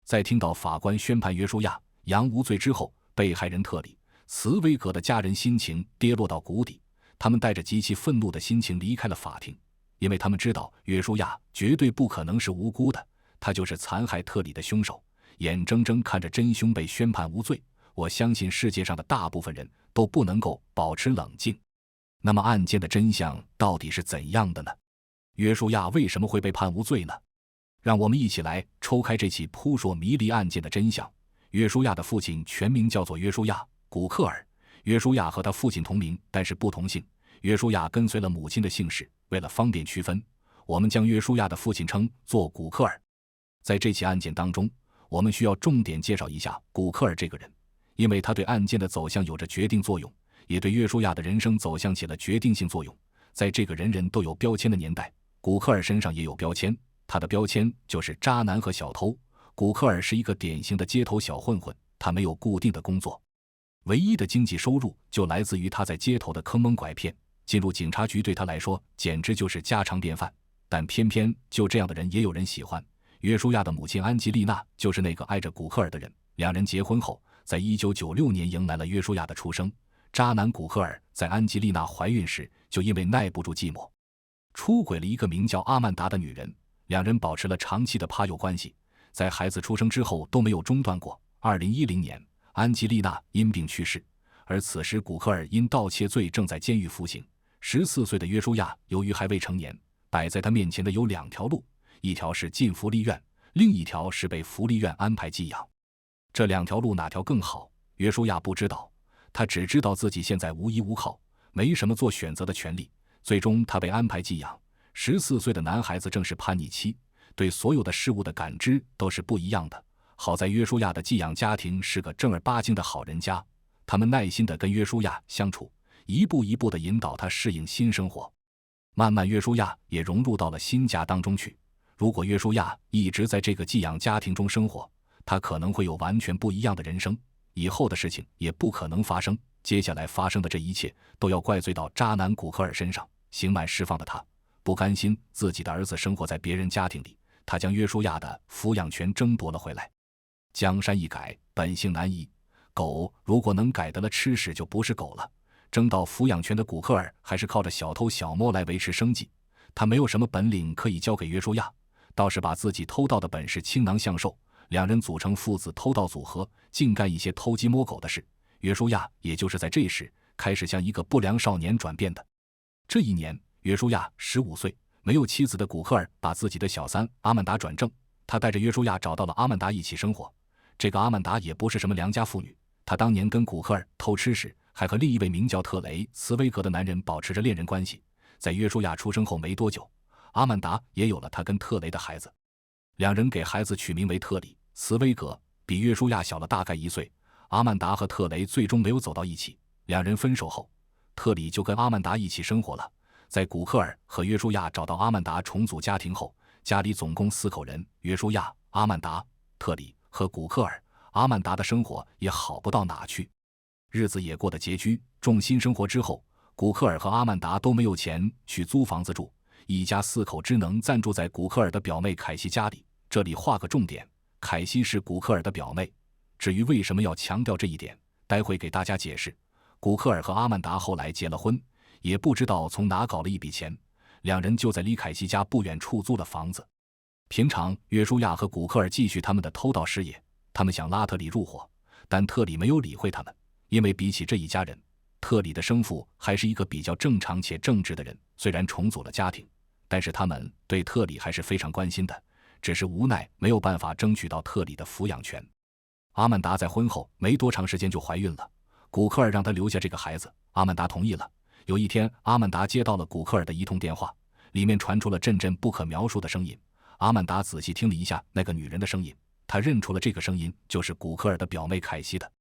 在听到法官宣判约书亚·杨无罪之后，被害人特里·茨威格的家人心情跌落到谷底，他们带着极其愤怒的心情离开了法庭，因为他们知道约书亚绝对不可能是无辜的，他就是残害特里的凶手，眼睁睁看着真凶被宣判无罪。我相信世界上的大部分人都不能够保持冷静。那么案件的真相到底是怎样的呢？约书亚为什么会被判无罪呢？让我们一起来抽开这起扑朔迷离案件的真相。约书亚的父亲全名叫做约书亚·古克尔，约书亚和他父亲同名，但是不同姓。约书亚跟随了母亲的姓氏，为了方便区分，我们将约书亚的父亲称作古克尔。在这起案件当中，我们需要重点介绍一下古克尔这个人，因为他对案件的走向有着决定作用，也对约书亚的人生走向起了决定性作用。在这个人人都有标签的年代，古克尔身上也有标签，他的标签就是渣男和小偷。古克尔是一个典型的街头小混混，他没有固定的工作，唯一的经济收入就来自于他在街头的坑蒙拐骗，进入警察局对他来说简直就是家常便饭。但偏偏就这样的人也有人喜欢。约书亚的母亲安吉丽娜就是那个爱着古克尔的人，两人结婚后，在1996年迎来了约书亚的出生。渣男古克尔在安吉丽娜怀孕时就因为耐不住寂寞，出轨了一个名叫阿曼达的女人，两人保持了长期的趴友关系，在孩子出生之后都没有中断过。2010年，安吉丽娜因病去世，而此时古克尔因盗窃罪正在监狱服刑。14岁的约书亚由于还未成年，摆在他面前的有两条路，一条是进福利院，另一条是被福利院安排寄养。这两条路哪条更好，约书亚不知道，他只知道自己现在无依无靠，没什么做选择的权利。最终他被安排寄养。14岁的男孩子正是叛逆期，对所有的事物的感知都是不一样的。好在约书亚的寄养家庭是个正儿八经的好人家，他们耐心地跟约书亚相处，一步一步地引导他适应新生活。慢慢约书亚也融入到了新家当中去。如果约书亚一直在这个寄养家庭中生活，他可能会有完全不一样的人生，以后的事情也不可能发生。接下来发生的这一切都要怪罪到渣男古克尔身上。刑满释放的他不甘心自己的儿子生活在别人家庭里，他将约书亚的抚养权争夺了回来。江山易改，本性难移，狗如果能改得了吃屎就不是狗了。争到抚养权的古克尔还是靠着小偷小摸来维持生计，他没有什么本领可以交给约书亚，倒是把自己偷盗的本事倾囊相授。两人组成父子偷盗组合，净干一些偷鸡摸狗的事。约书亚也就是在这时开始向一个不良少年转变的。这一年，约书亚15岁，没有妻子的古克尔把自己的小三阿曼达转正，他带着约书亚找到了阿曼达一起生活。这个阿曼达也不是什么良家妇女，她当年跟古克尔偷吃时还和另一位名叫特雷·茨威格的男人保持着恋人关系。在约书亚出生后没多久，阿曼达也有了他跟特雷的孩子，两人给孩子取名为特里·茨威格，比约书亚小了大概1岁。阿曼达和特雷最终没有走到一起，两人分手后，特里就跟阿曼达一起生活了。在古克尔和约书亚找到阿曼达重组家庭后，家里总共4口人，约书亚、阿曼达、特里和古克尔。阿曼达的生活也好不到哪去，日子也过得拮据。重新生活之后，古克尔和阿曼达都没有钱去租房子住，一家4口只能暂住在古克尔的表妹凯西家里。这里画个重点，凯西是古克尔的表妹。至于为什么要强调这一点，待会给大家解释。古克尔和阿曼达后来结了婚，也不知道从哪搞了一笔钱，两人就在离凯西家不远处租了房子。平常约书亚和古克尔继续他们的偷盗事业，他们想拉特里入伙，但特里没有理会他们，因为比起这一家人，特里的生父还是一个比较正常且正直的人。虽然重组了家庭，但是他们对特里还是非常关心的，只是无奈没有办法争取到特里的抚养权。阿曼达在婚后没多长时间就怀孕了，古克尔让她留下这个孩子，阿曼达同意了。有一天，阿曼达接到了古克尔的一通电话，里面传出了阵阵不可描述的声音。阿曼达仔细听了一下那个女人的声音，她认出了这个声音就是古克尔的表妹凯西的。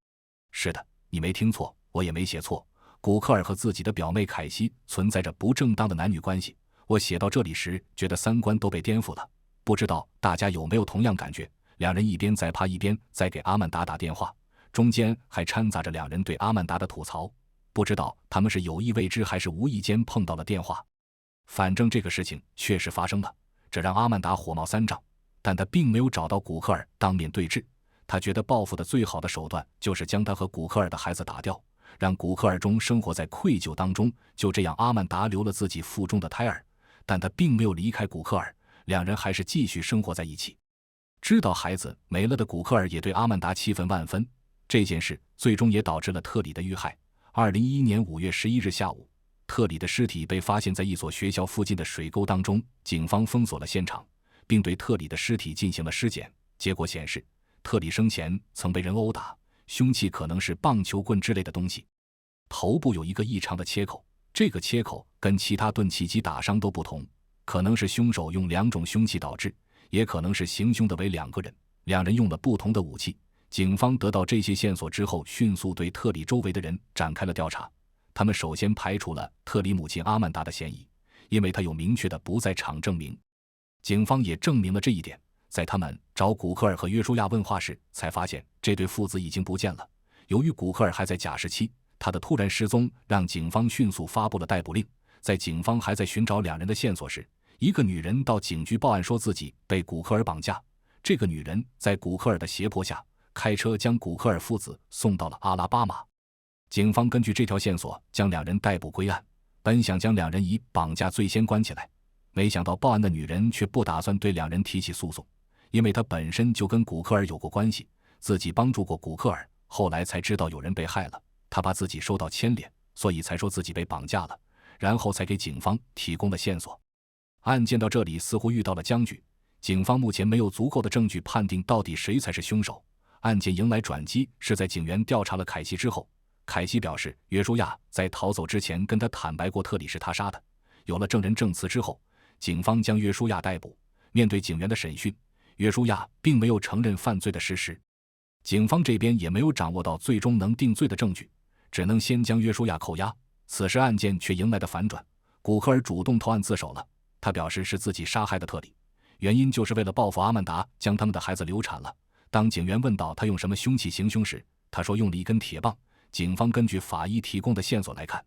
是的，你没听错，我也没写错，古克尔和自己的表妹凯西存在着不正当的男女关系。我写到这里时觉得三观都被颠覆了，不知道大家有没有同样感觉。两人一边在趴一边在给阿曼达打电话，中间还掺杂着两人对阿曼达的吐槽，不知道他们是有意为之还是无意间碰到了电话。反正这个事情确实发生了，这让阿曼达火冒三丈。但他并没有找到古克尔当面对质。他觉得报复的最好的手段就是将他和古克尔的孩子打掉，让古克尔中生活在愧疚当中。就这样，阿曼达留了自己腹中的胎儿，但他并没有离开古克尔，两人还是继续生活在一起。知道孩子没了的古克尔也对阿曼达气愤万分，这件事最终也导致了特里的遇害。2011年5月11日下午，特里的尸体被发现在一所学校附近的水沟当中，警方封锁了现场，并对特里的尸体进行了尸检。结果显示，特里生前曾被人殴打，凶器可能是棒球棍之类的东西。头部有一个异常的切口，这个切口跟其他钝器及打伤都不同，可能是凶手用两种凶器导致，也可能是行凶的为两个人，两人用了不同的武器。警方得到这些线索之后，迅速对特里周围的人展开了调查。他们首先排除了特里母亲阿曼达的嫌疑，因为她有明确的不在场证明。警方也证明了这一点，在他们找古克尔和约书亚问话时，才发现这对父子已经不见了。由于古克尔还在假释期，他的突然失踪让警方迅速发布了逮捕令。在警方还在寻找两人的线索时，一个女人到警局报案说自己被古克尔绑架。这个女人在古克尔的胁迫下，开车将古克尔父子送到了阿拉巴马。警方根据这条线索将两人逮捕归案，本想将两人以绑架罪先关起来，没想到报案的女人却不打算对两人提起诉讼，因为她本身就跟古克尔有过关系，自己帮助过古克尔，后来才知道有人被害了，她怕自己受到牵连，所以才说自己被绑架了，然后才给警方提供了线索。案件到这里似乎遇到了僵局，警方目前没有足够的证据判定到底谁才是凶手。案件迎来转机是在警员调查了凯西之后，凯西表示约书亚在逃走之前跟他坦白过特里是他杀的。有了证人证词之后，警方将约书亚逮捕。面对警员的审讯，约书亚并没有承认犯罪的事实。警方这边也没有掌握到最终能定罪的证据，只能先将约书亚扣押。此时案件却迎来了反转，古克尔主动投案自首了。他表示是自己杀害的特里，原因就是为了报复阿曼达将他们的孩子流产了。当警员问到他用什么凶器行凶时，他说用了一根铁棒。警方根据法医提供的线索来看，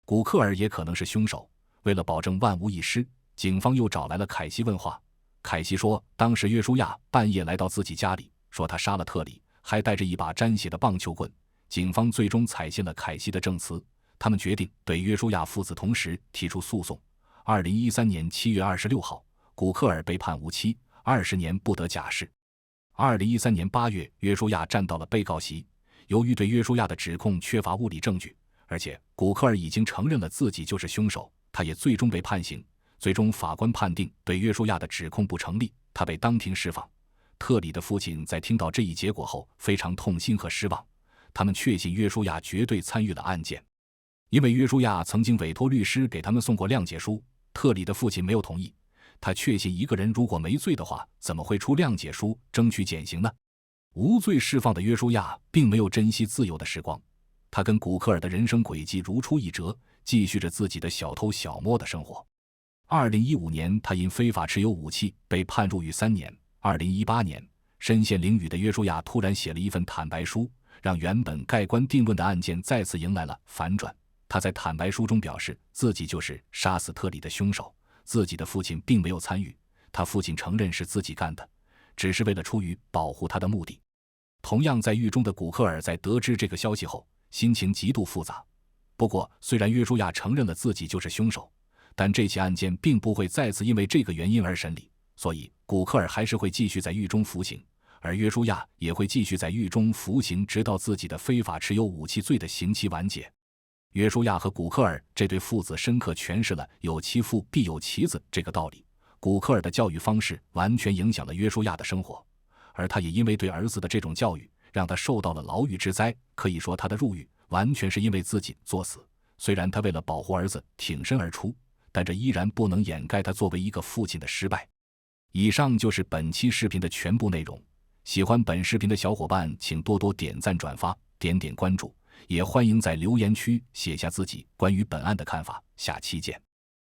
古克尔也可能是凶手。为了保证万无一失，警方又找来了凯西问话。凯西说当时约书亚半夜来到自己家里，说他杀了特里，还带着一把沾血的棒球棍。警方最终采信了凯西的证词，他们决定对约书亚父子同时提出诉讼。2013年7月26号，古克尔被判无期，20年不得假释。2013年8月，约书亚站到了被告席。由于对约书亚的指控缺乏物理证据，而且古克尔已经承认了自己就是凶手，他也最终被判刑。最终法官判定对约书亚的指控不成立，他被当庭释放。特里的父亲在听到这一结果后非常痛心和失望，他们确信约书亚绝对参与了案件，因为约书亚曾经委托律师给他们送过谅解书。特里的父亲没有同意，他确信一个人如果没罪的话，怎么会出谅解书争取减刑呢？无罪释放的约书亚并没有珍惜自由的时光，他跟古克尔的人生轨迹如出一辙，继续着自己的小偷小摸的生活。2015年，他因非法持有武器被判入狱3年。2018年，身陷囹圄的约书亚突然写了一份坦白书，让原本盖棺定论的案件再次迎来了反转。他在坦白书中表示自己就是杀死特里的凶手，自己的父亲并没有参与，他父亲承认是自己干的，只是为了出于保护他的目的。同样在狱中的古克尔在得知这个消息后，心情极度复杂。不过，虽然约书亚承认了自己就是凶手，但这起案件并不会再次因为这个原因而审理，所以古克尔还是会继续在狱中服刑，而约书亚也会继续在狱中服刑，直到自己的非法持有武器罪的刑期完结。约书亚和古克尔这对父子深刻诠释了有其父必有其子这个道理。古克尔的教育方式完全影响了约书亚的生活，而他也因为对儿子的这种教育，让他受到了牢狱之灾。可以说他的入狱完全是因为自己作死。虽然他为了保护儿子挺身而出，但这依然不能掩盖他作为一个父亲的失败。以上就是本期视频的全部内容，喜欢本视频的小伙伴请多多点赞转发，点点关注，也欢迎在留言区写下自己关于本案的看法。下期见。